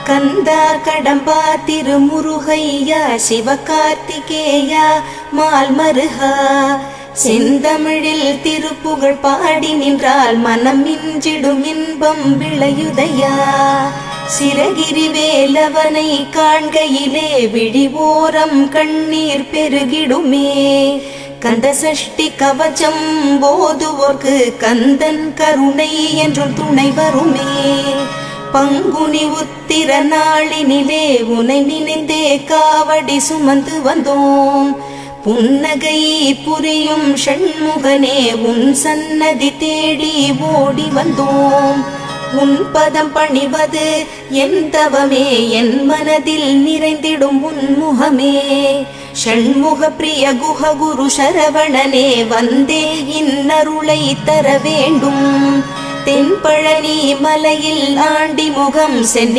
கந்தா கடம்பா திருமுருகையா சிவகார்த்திகேயா மால்மருகா செந்தமிழில் திருப்புகழ் பாடி நின்றால் மனம் மிஞ்சிடும் இன்பம் விளையுதையா சிரகிரி வேலவனை காண்கையிலே விழி ஓரம் கண்ணீர் பெருகிடுமே கந்த சஷ்டி கவச்சம் போதுவோர்க்கு கந்தன் கருணை என்றும் துணை வருமே பங்குனி உத்திர நாளினிலே உனை நினைந்தே காவடி சுமந்து வந்தோம் புன்னகை புரியும் ஷண்முகனே உன் சன்னதி தேடி ஓடி வந்தோம் உன் பதம் பணிவது என் தவமே என் மனதில் நிறைந்திடும் உன் முகமே ஷண்முக பிரிய குஹ குரு சரவணனே வந்தே இன்னருளை தர வேண்டும் தென்பழனி மலையில் ஆண்டி முகம் சென்னி